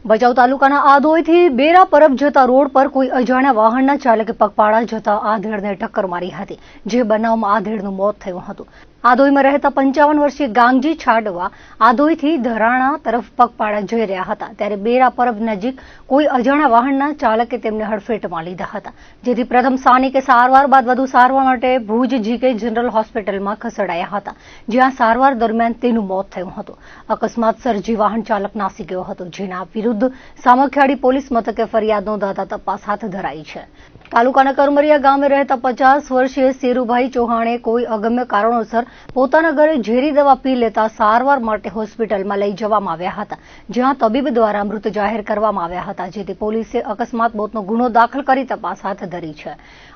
ભચાઉ તાલુકાના આધોઈથી બેરા પરબ જતા રોડ પર કોઈ અજાણ્યા વાહનના ચાલકે પગપાળા જતા આધેડને ટક્કર મારી હતી, જે બનાવમાં આધેડનું મોત થયું હતું. આધોઈમાં રહેતા 55 વર્ષીય ગાંગજી છાડવા આધોઈથી ધરાણા તરફ પગપાળા જઈ રહ્યા હતા, ત્યારે બેરા પરબ નજીક કોઈ અજાણ્યા વાહનના ચાલકે તેમને હડફેટમાં લીધા હતા, જેથી પ્રથમ સ્થાનિકે સારવાર બાદ વધુ સારવાર માટે ભુજ જીકે જનરલ હોસ્પિટલમાં ખસેડાયા હતા, જ્યાં સારવાર દરમિયાન તેનું મોત થયું હતું. અકસ્માત સર્જી વાહન ચાલક નાસી ગયો હતો, જેના વિરુદ્ધ સામખિયાળી પોલીસ મથકે ફરિયાદ નોંધાતા તપાસ હાથ ધરાઈ છે. તાલુકાના કરમરિયા ગામે રહેતા 50 વર્ષીય શેરુભાઈ ચૌહાણે કોઈ અગમ્ય કારણોસર પોતાના ઘરે ઝેરી દવા પી લેતા સારવાર માટે હોસ્પિટલમાં લઈ જવામાં આવ્યા હતા, જ્યાં તબીબ દ્વારા મૃત જાહેર કરવામાં આવ્યા હતા, જેથી પોલીસે અકસ્માત મોતનો ગુનો દાખલ કરી તપાસ હાથ ધરી છે.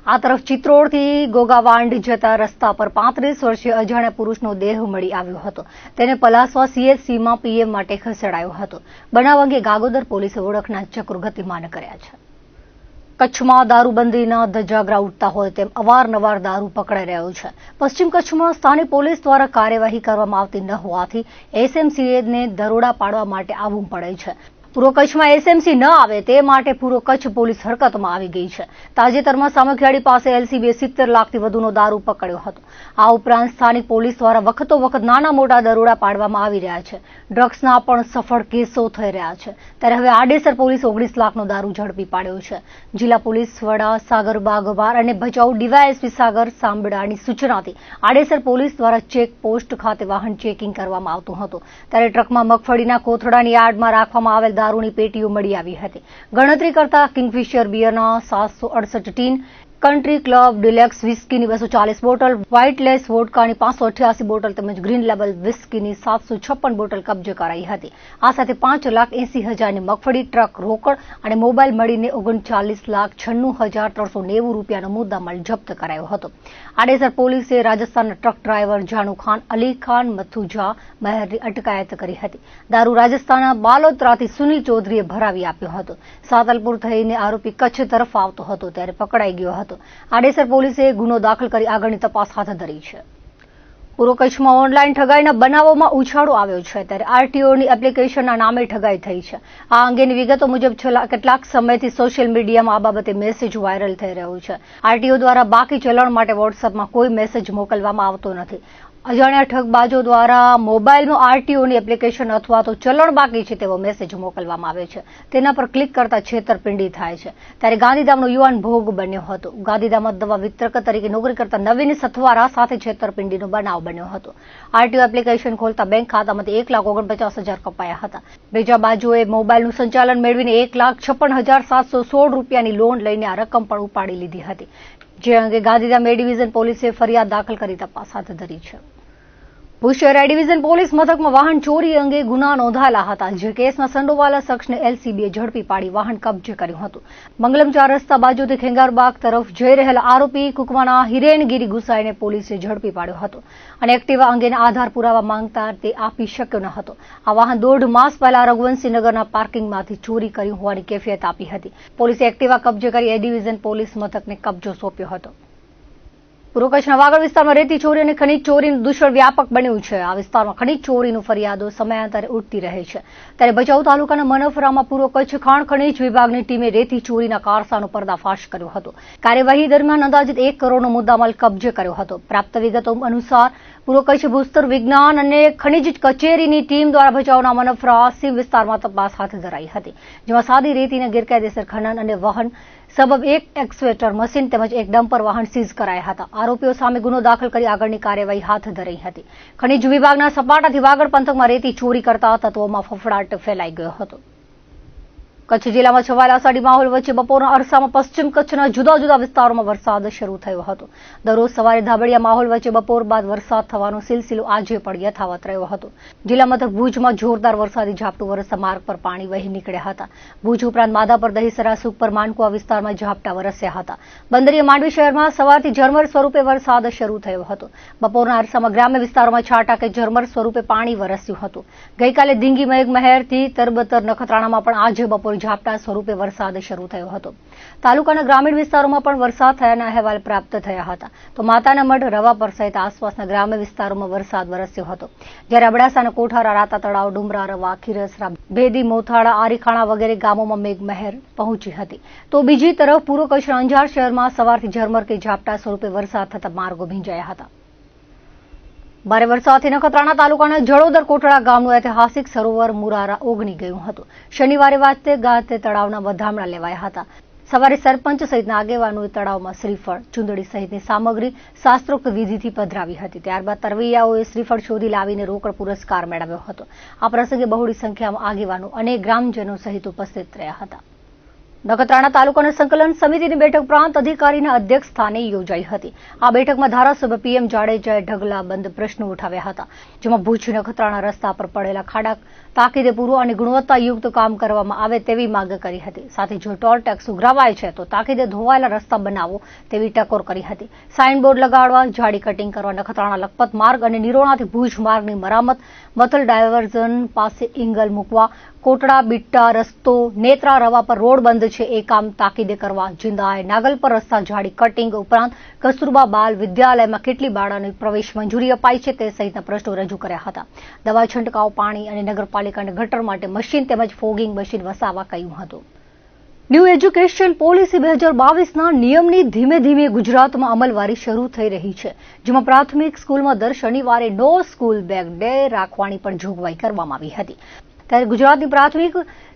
આ તરફ ચિત્રોડથી ગોગાવાંડ જતા રસ્તા પર 35 વર્ષીય અજાણ્યા પુરુષનો દેહ મળી આવ્યો હતો. તેને પલાસવા CHCમાં PM માટે ખસેડાયો હતો. બનાવ અંગે ગાગોદર પોલીસે ઓળખના ચક્રો ગતિમાન કર્યા છે. કચ્છમાં દારૂબંધીના ધજાગરા ઉઠતા હોય તેમ અવારનવાર દારૂ પકડાઈ રહ્યો છે. પશ્ચિમ કચ્છમાં સ્થાનિક પોલીસ દ્વારા કાર્યવાહી કરવામાં આવતી ન હોવાથી SMCને દરોડા પાડવા માટે આવવું પડે છે. પૂર્વ કચ્છમાં SMC ન આવે તે માટે પૂર્વ કચ્છ પોલીસ હરકતમાં આવી ગઈ છે. તાજેતરમાં સામખિયાળી પાસે LCBએ 70 લાખથી વધુનો દારૂ પકડ્યો હતો. આ ઉપરાંત સ્થાનિક પોલીસ દ્વારા વખતો વખત નાના મોટા દરોડા પાડવામાં આવી રહ્યા છે. ડ્રગ્સના પણ સફળ કેસો થઈ રહ્યા છે. ત્યારે હવે આડેસર પોલીસે 19 લાખનો દારૂ ઝડપી પાડ્યો છે. જિલ્લા પોલીસ વડા સાગર બાગવાર અને ભચાઉ DYSP સાગર સાંબડાની સૂચનાથી આડેસર પોલીસ દ્વારા ચેક પોસ્ટ ખાતે વાહન ચેકિંગ કરવામાં આવતું હતું, ત્યારે ટ્રકમાં મગફળીના કોથળાની યાર્ડમાં રાખવામાં આવેલ દારૂની પેટીઓ મળી આવી હતી. ગણતરી કરતા કિંગફિશર બિયરના 768 ટીન, કન્ટ્રી ક્લબ ડિલેક્સ વિસ્કીની 240 બોટલ, વ્હાઇટલેસ વોડકાની 588 બોટલ તેમજ ગ્રીન લેબલ વિસ્કીની 756 બોટલ કબજે કરાઈ હતી. આ સાથે 5,80,000ની મગફળી, ટ્રક, રોકડ અને મોબાઈલ મળીને 39,96,390 રૂપિયાનો મુદ્દામાલ જપ્ત કરાયો હતો. આડેસર પોલીસે રાજસ્થાનના ટ્રક ડ્રાઈવર જાનુ ખાન, અલી ખાન, મથુજા મહેરની અટકાયત કરી હતી. દારૂ રાજસ્થાનના બાલોતરાથી સુનિલ ચૌધરીએ ભરાવી આપ્યો હતો. સાતલપુર થઈને આરોપી કચ્છ તરફ આવતો હતો ત્યારે પકડાઈ ગયો હતો. આડેસર પોલીસે ગુનો દાખલ કરી આગળની તપાસ હાથ ધરી છે. પૂર્વ કચ્છમાં ઓનલાઈન ઠગાઈના બનાવોમાં ઉછાળો આવ્યો છે, ત્યારે RTOની એપ્લિકેશનના નામે ઠગાઈ થઈ છે. આ અંગેની વિગતો મુજબ છેલ્લા કેટલાક સમયથી સોશિયલ મીડિયામાં આ બાબતે મેસેજ વાયરલ થઈ રહ્યો છે. RTO દ્વારા બાકી ચલણ માટે વોટ્સએપમાં કોઈ મેસેજ મોકલવામાં આવતો નથી. અજાણ્યા ઠગબાજો દ્વારા મોબાઈલમાં RTOની એપ્લિકેશન અથવા તો ચલણ બાકી છે તેવો મેસેજ મોકલવામાં આવે છે. તેના પર ક્લિક કરતા છેતરપિંડી થાય છે. ત્યારે ગાંધીધામનો યુવાન ભોગ બન્યો હતો. ગાંધીધામમાં દવા વિતરક તરીકે નોકરી કરતા નવીન સથવારા સાથે છેતરપિંડીનો બનાવ બન્યો હતો. RTO એપ્લિકેશન ખોલતા બેંક ખાતામાંથી 1,49,000 કપાયા હતા. બીજા બાજુએ મોબાઈલનું સંચાલન મેળવીને 1,56,716 રૂપિયાની લોન લઈને આ રકમ પણ ઉપાડી લીધી હતી, જે અંગે ગાંધીધામ A ડિવિઝન પોલીસે ફરિયાદ દાખલ કરી તપાસ હાથ ધરી છે. ભુજ શહેર A ડિવિઝન પોલીસ મથકમાં વાહન ચોરી અંગે ગુના નોંધાયેલા હતા, જે કેસમાં સંડોવાયેલા શખ્સને LCBએ ઝડપી પાડી વાહન કબજે કર્યું હતું. મંગલમ 4 રસ્તા બાજુથી ખેંગારબાગ તરફ જઈ રહેલા આરોપી કુકવાના હિરેનગીરી ગુસાઈને પોલીસે ઝડપી પાડ્યો હતો અને એક્ટિવા અંગેના આધાર પુરાવા માંગતા તે આપી શક્યો ન હતો. આ વાહન 1.5 માસ પહેલા રઘુવંશીનગરના પાર્કિંગમાંથી ચોરી કર્યું હોવાની કેફિયત આપી હતી. પોલીસે એક્ટિવા કબજે કરી A ડિવિઝન પોલીસ મથકને કબજો સોંપ્યો હતો. પૂર્વ કચ્છના વાગડ વિસ્તારમાં રેતી ચોરી અને ખનીજ ચોરીનું દૂષણ વ્યાપક બન્યું છે. આ વિસ્તારમાં ખનીજ ચોરીનું ફરિયાદો સમયાંતરે ઉઠતી રહે છે. ત્યારે ભચાઉ તાલુકાના મનફરામાં પૂર્વ કચ્છ ખાણ ખનીજ વિભાગની ટીમે રેતી ચોરીના કારસાનો પર્દાફાશ કર્યો હતો. કાર્યવાહી દરમિયાન અંદાજિત 1 કરોડનો મુદ્દામાલ કબજે કર્યો હતો. પ્રાપ્ત વિગતો અનુસાર પૂર્વ કચ્છ ભૂસ્તર વિજ્ઞાન અને ખનીજ કચેરીની ટીમ દ્વારા ભચાઉના મનફરા સીમ વિસ્તારમાં તપાસ હાથ ધરાઈ હતી, જેમાં સાદી રેતીના ગેરકાયદેસર ખનન અને વહન સબબ 1 એક્સવેટર મશીન તેમજ 1 ડમ્પર વાહન સીઝ કરાયા હતા. આરોપીઓ સામે ગુનો દાખલ કરી આગળની કાર્યવાહી હાથ ધરાઈ હતી. ખનીજ વિભાગના સપાટાથી વાગડ પંથકમાં રેતી ચોરી કરતા તત્વોમાં ફફડાટ ફેલાઈ ગયો હતો. કચ્છ જિલ્લામાં છવાયેલા અષાઢી માહોલ વચ્ચે બપોરના અરસામાં પશ્ચિમ કચ્છના જુદા જુદા વિસ્તારોમાં વરસાદ શરૂ થયો હતો. દરરોજ સવારે ધાબળિયા માહોલ વચ્ચે બપોર બાદ વરસાદ થવાનો સિલસિલો આજે પણ યથાવત રહ્યો હતો. જિલ્લા મથક ભુજમાં જોરદાર વરસાદી ઝાપટું વરસતા માર્ગ પર પાણી વહી નીકળ્યા હતા. ભુજ ઉપરાંત માધાપર, દહીસરા, સુખપર, માનકુવા વિસ્તારમાં ઝાપટા વરસ્યા હતા. બંદરીય માંડવી શહેરમાં સવારથી ઝરમર સ્વરૂપે વરસાદ શરૂ થયો હતો. બપોરના અરસામાં ગ્રામ્ય વિસ્તારોમાં છાંટા કે ઝરમર સ્વરૂપે પાણી વરસ્યું હતું. ગઈકાલે ધીંગી મેઘમહેરથી તરબતર નખત્રાણામાં પણ આજે બપોરે કોઈ ઝાપટા સ્વરૂપે વરસાદ શરૂ થયો હતો. તાલુકાના ગ્રામીણ વિસ્તારોમાં પણ વરસાદ થયાના અહેવાલ પ્રાપ્ત થયા હતા. તો માતાના મઢ, રવાપર સહિત આસપાસના ગ્રામ્ય વિસ્તારોમાં વરસાદ વરસ્યો હતો. જ્યારે અબડાસાના કોઠારા, રાતા તળાવ, ડુમરા, રવા, ખીરસરા, ભેદી, મોથાળા, આરીખાણા વગેરે ગામોમાં મેઘમહેર પહોંચી હતી. તો બીજી તરફ પૂર્વ કચ્છના અંજાર શહેરમાં સવારથી ઝરમર કે ઝાપટા સ્વરૂપે વરસાદ થતા માર્ગો ભીંજાયા હતા. ભારે વરસાદથી નખત્રાણા તાલુકાના જળોદર કોટડા ગામનું ઐતિહાસિક સરોવર મુરારા ઓગની ગયું હતું. શનિવારે વાજતે ગાજતે તળાવના વધામણા લેવાયા હતા. સવારે સરપંચ સહિતના આગેવાનોએ તળાવમાં શ્રીફળ, ચૂંદડી સહિતની સામગ્રી શાસ્ત્રોક્ત વિધિથી પધરાવી હતી. ત્યારબાદ તરવૈયાઓએ શ્રીફળ શોધી લાવીને રોકડ પુરસ્કાર મેળવ્યો હતો. આ પ્રસંગે બહોળી સંખ્યામાં આગેવાનો અને ગ્રામજનો સહિત ઉપસ્થિત રહ્યા હતા. નખત્રાણા તાલુકાના સંકલન સમિતિની બેઠક પ્રાંત અધિકારીના અધ્યક્ષ સ્થાને યોજાઈ હતી. આ બેઠકમાં ધારાસભ્ય PM જાડેજાએ ઢગલાબંધ પ્રશ્નો ઉઠાવ્યા હતા, જેમાં ભુજ નખત્રાણા રસ્તા પર પડેલા ખાડા તાકીદે પૂર્વ અને ગુણવત્તાયુક્ત કામ કરવામાં આવે તેવી માંગ કરી હતી. સાથે જો ટોલ ટેક્સ ઉઘરાવાય છે તો તાકીદે ધોવાયેલા રસ્તા બનાવો તેવી ટકોર કરી હતી. સાઇનબોર્ડ લગાડવા, ઝાડી કટિંગ કરવા, નખત્રાણા લખપત માર્ગ અને નિરોણાથી ભુજ માર્ગની મરામત, મથલ ડાયવર્ઝન પાસે ઇંગલ મૂકવા, કોટડા બીટ્ટા રસ્તો, નેત્રા રવા પર રોડ બંધ છે એ કામ તાકીદે કરવા, જિંદાએ નાગલ પર રસ્તા ઝાડી કટિંગ ઉપરાંત કસ્તુરબા બાલ વિદ્યાલયમાં કેટલી બાળાને પ્રવેશ મંજૂરી અપાઈ છે તે સહિતના પ્રશ્નો રજૂ કર્યા હતા. દવા છંટકાવ, પાણી અને નગરપાલિકાના ગટર માટે મશીન તેમજ ફોગિંગ મશીન વસાવવા કહ્યું હતું. ન્યૂ એજ્યુકેશન પોલિસી 2022ના નિયમની ધીમે ધીમે ગુજરાતમાં અમલવારી શરૂ થઈ રહી છે, જેમાં પ્રાથમિક સ્કૂલમાં દર શનિવારે નો સ્કૂલ બેગ ડે રાખવાની પણ જોગવાઈ કરવામાં આવી હતી. ત્યારે ગુજરાતની પ્રાથમિક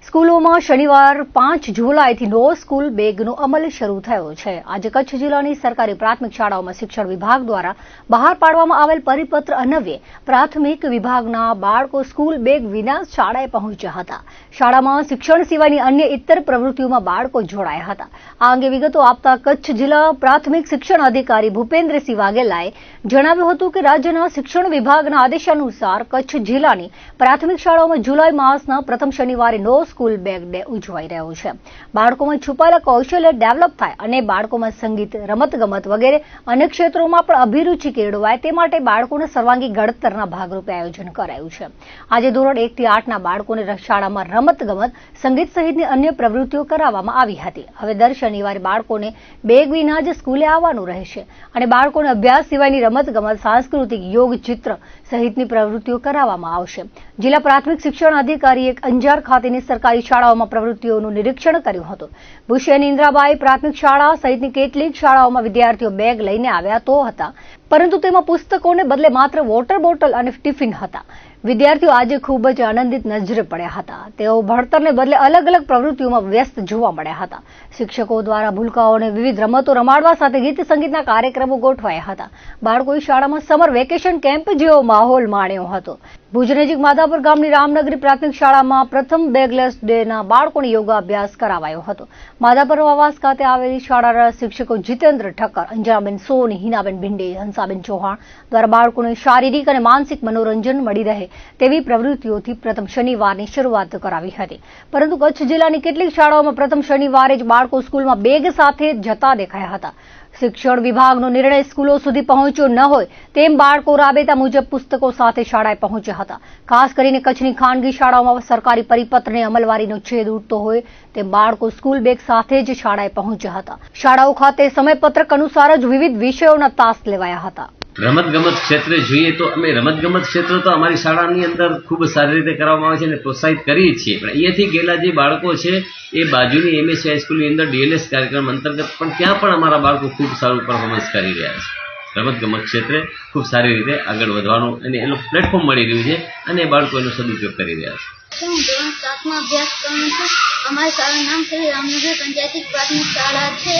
સ્કૂલોમાં શનિવાર 5 જુલાઈથી નો સ્કૂલ બેગનો અમલ શરૂ થયો છે. આજે કચ્છ જિલ્લાની સરકારી પ્રાથમિક શાળાઓમાં શિક્ષણ વિભાગ દ્વારા બહાર પાડવામાં આવેલ પરિપત્ર અન્વયે પ્રાથમિક વિભાગના બાળકો સ્કૂલ બેગ વિના શાળાએ પહોંચ્યા હતા. શાળામાં શિક્ષણ સિવાયની અન્ય ઇતર પ્રવૃત્તિઓમાં બાળકો જોડાયા હતા. આ અંગે વિગતો આપતા કચ્છ જિલ્લા પ્રાથમિક શિક્ષણ અધિકારી ભૂપેન્દ્રસિંહ વાઘેલાએ જણાવ્યું હતું કે રાજ્યના શિક્ષણ વિભાગના આદેશાનુસાર કચ્છ જિલ્લાની પ્રાથમિક શાળાઓમાં જુલાઈ માસના પ્રથમ શનિવારે નો સ્કૂલ બેગ ડે ઉજવાઈ રહ્યો છે. બાળકોમાં છુપાયેલા કૌશલ્ય ડેવલપ થાય અને બાળકોમાં સંગીત, રમતગમત વગેરે અનેક ક્ષેત્રોમાં પણ અભિરુચિ કેળવાય તે માટે બાળકોના સર્વાંગી ઘડતરના ભાગરૂપે આયોજન કરાયું છે. આજે ધોરણ 1 થી 8ના બાળકોને શાળામાં રમતગમત, સંગીત સહિતની અન્ય પ્રવૃત્તિઓ કરાવવામાં આવી હતી. હવે દર શનિવારે બાળકોને બેગ વિના જ સ્કૂલે આવવાનું રહેશે અને બાળકોને અભ્યાસ સિવાયની રમતગમત, સાંસ્કૃતિક, યોગ, ચિત્ર સહિતની પ્રવૃત્તિઓ કરાવવામાં આવશે. જિલ્લા પ્રાથમિક શિક્ષણ અધિકારીએ અંજાર ખાતેની સરકારી શાળાઓમાં પ્રવૃત્તિઓનું નિરીક્ષણ કર્યું હતું. ભુશિયાની ઇન્દ્રાબાઈ પ્રાથમિક શાળા સહિતની કેટલીક શાળાઓમાં વિદ્યાર્થીઓ બેગ લઈને આવ્યા તો હતા, પરંતુ તેમાં પુસ્તકોને બદલે માત્ર વોટર બોટલ અને ટિફિન હતા. વિદ્યાર્થીઓ આજે ખૂબ જ આનંદિત નજરે પડ્યા હતા. તેઓ ભણતરને બદલે અલગ અલગ પ્રવૃત્તિઓમાં વ્યસ્ત જોવા મળ્યા હતા. શિક્ષકો દ્વારા ભૂલકાઓને વિવિધ રમતો રમાડવા સાથે ગીત સંગીતના કાર્યક્રમો ગોઠવાયા હતા. બાળકોએ શાળામાં સમર વેકેશન કેમ્પ જેવો માહોલ માણ્યો હતો. ભુજ નજીક માધાપર ગામની રામનગરી પ્રાથમિક શાળામાં પ્રથમ બેગલેસ ડેના બાળકોને યોગાભ્યાસ કરાવાયો હતો. માધાપર આવાસ ખાતે આવેલી શાળાના શિક્ષકો જીતેન્દ્ર ઠક્કર, અંજનાબેન સોની, હિનાબેન ભિંડે, હંસાબેન ચૌહાણ દ્વારા બાળકોને શારીરિક અને માનસિક મનોરંજન મળી રહે તેવી પ્રવૃત્તિઓથી પ્રથમ શનિવારની શરૂઆત કરાવી હતી. પરંતુ કચ્છ જિલ્લાની કેટલીક શાળાઓમાં પ્રથમ શનિવારે જ બાળકો સ્કૂલમાં બેગ સાથે જતા દેખાયા હતા. શિક્ષણ વિભાગનો નિર્ણય સ્કૂલો સુધી પહોંચ્યો ન હોય તેમ બાળકો રાબેતા મુજબ પુસ્તકો સાથે શાળાએ પહોંચ્યા હતા. ખાસ કરીને કચ્છની ખાનગી શાળાઓમાં સરકારી પરિપત્રની અમલવારીનો છેદ ઉડતો હોય તેમ બાળકો સ્કૂલ બેગ સાથે જ શાળાએ પહોંચ્યા હતા. શાળાઓ ખાતે સમયપત્રક અનુસાર જ વિવિધ વિષયોના તાસ લેવાયા હતા. રમતગમત ક્ષેત્રે જોઈએ તો અમે રમતગમત ક્ષેત્ર તો અમારી શાળાની અંદર ખૂબ સારી રીતે કરવામાં આવે છે અને પ્રોત્સાહિત કરીએ છીએ. પણ અહીંયાથી ગયેલા જે બાળકો છે એ બાજુની MSc હાઈસ્કૂલની અંદર DLS કાર્યક્રમ અંતર્ગત પણ ત્યાં પણ અમારા બાળકો ખૂબ સારું પરફોર્મન્સ કરી રહ્યા છે. રમતગમત ક્ષેત્રે ખૂબ સારી રીતે આગળ વધવાનું અને એનું પ્લેટફોર્મ મળી રહ્યું છે અને એ બાળકો એનો સદુપયોગ કરી રહ્યા છે. હું ધોરણ 7માં અભ્યાસ કરું છું. અમારી શાળાનું નામ શ્રી રામનગર પંચાયતી પ્રાથમિક શાળા છે.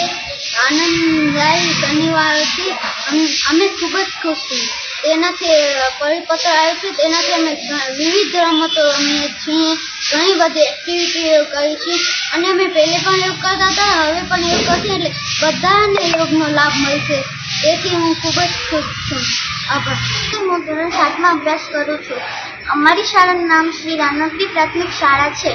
આનંદદાયી શનિવારથી અમે ખૂબ જ ખુશ છીએ. તેનાથી પરિપત્ર આવ્યું છે, તેનાથી અમે વિવિધ રમતો રમીએ છીએ, ઘણી બધી એક્ટિવિટીઓ કરી છે અને અમે પહેલે પણ યોગ કરતા હતા, હવે પણ યોગ કરશે એટલે બધાને યોગનો લાભ મળશે. તેથી હું ખૂબ જ ખુશ છું. આભાર. હું ધોરણ 7માં અભ્યાસ કરું છું. અમારી શાળાનું નામ શ્રી રામનગરી પ્રાથમિક શાળા છે.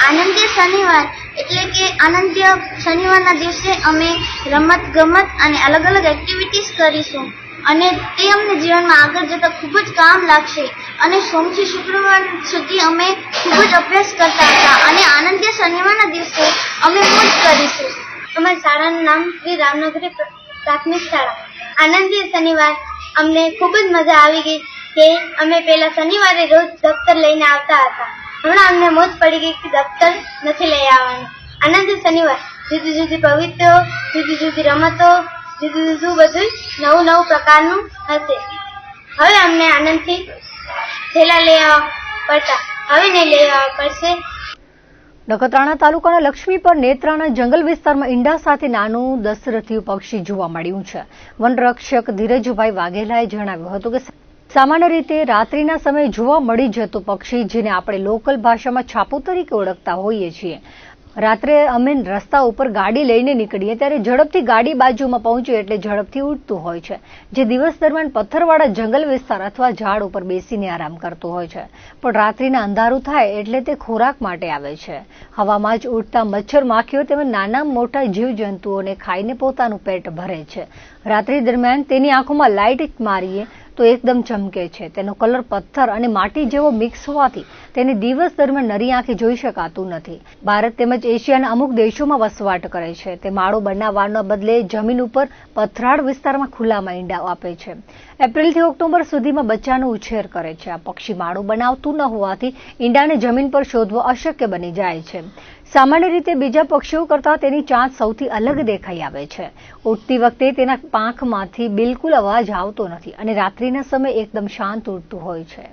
આનંદીય શનિવાર એટલે કે આનંદીય શનિવારના દિવસે અમે રમત ગમત અને અલગ અલગ એક્ટિવિટીઝ કરીશું અને તે અમને જીવનમાં આગળ જતાં ખૂબ જ કામ લાગશે. અને સોમથી શુક્રવાર સુધી અમે ખૂબ જ અભ્યાસ કરતા હતા અને આનંદીય અમે મોજ કરીશું. અમારી શાળાનું નામ શ્રી રામનગરી પ્રાથમિક શાળા. આનંદથી શનિવાર અમને ખૂબ જ મજા આવી ગઈ કે અમે પહેલા શનિવારે રોજ દફતર લઈને આવતા હતા. હમણાં અમને મોજ પડી ગઈ કે દફતર નથી લઈ આવવાનું. આનંદથી શનિવાર જુદી જુદી પ્રવૃત્તિઓ, જુદી જુદી રમતો, જુદું જુદું બધું નવું નવું પ્રકારનું હશે. હવે અમને આનંદથી થેલા લઈ આવવા પડતા, હવે નહીં લઈ આવવા પડશે. નખત્રાણા તાલુકાના લક્ષ્મીપર નેત્રાના જંગલ વિસ્તારમાં ઈંડા સાથે નાનું દશરથિયું પક્ષી જોવા મળ્યું છે. વનરક્ષક ધીરજભાઈ વાઘેલાએ જણાવ્યું હતું કે સામાન્ય રીતે રાત્રિના સમયે જોવા મળી જતું પક્ષી, જેને આપણે લોકલ ભાષામાં છાપુ તરીકે ઓળખતા હોઈએ છીએ. રાત્રે અમે રસ્તા ઉપર ગાડી લઈને નીકળીએ ત્યારે ઝડપથી ગાડી બાજુમાં પહોંચીએ એટલે ઝડપથી ઉડતું હોય છે, જે દિવસ દરમિયાન પથ્થરવાળા જંગલ વિસ્તાર અથવા ઝાડ ઉપર બેસીને આરામ કરતું હોય છે, પણ રાત્રિના અંધારું થાય એટલે તે ખોરાક માટે આવે છે. હવામાં જ ઉડતા મચ્છર, માખીઓ તેમજ નાના મોટા જીવજંતુઓને ખાઈને પોતાનું પેટ ભરે છે. રાત્રિ દરમિયાન તેની આંખોમાં લાઇટ મારીએ તો એકદમ ચમકે છે. તેનો કલર પથ્થર અને માટી જેવો મિક્સ હોવાથી તેને દિવસ દરમિયાન નરી આંખે જોઈ શકાતું નથી. ભારત તેમજ એશિયાના અમુક દેશોમાં વસવાટ કરે છે. તે માળો બનાવવાના બદલે જમીન ઉપર પથરાળ વિસ્તારમાં ખુલ્લામાં ઈંડા આપે છે. એપ્રિલથી ઓક્ટોબર સુધીમાં બચ્ચાનો ઉછેર કરે છે. આ પક્ષી માળો બનાવતું ન હોવાથી ઈંડાને જમીન પર શોધવો અશક્ય બની જાય છે. સામાન્ય રીતે બીજા પક્ષીઓ કરતાં તેની ચાંચ સૌથી અલગ દેખાઈ આવે છે. ઉડતી વખતે તેના પાંખમાંથી બિલકુલ અવાજ આવતો નથી અને રાત્રિના સમયે એકદમ શાંત ઉડતું હોય છે.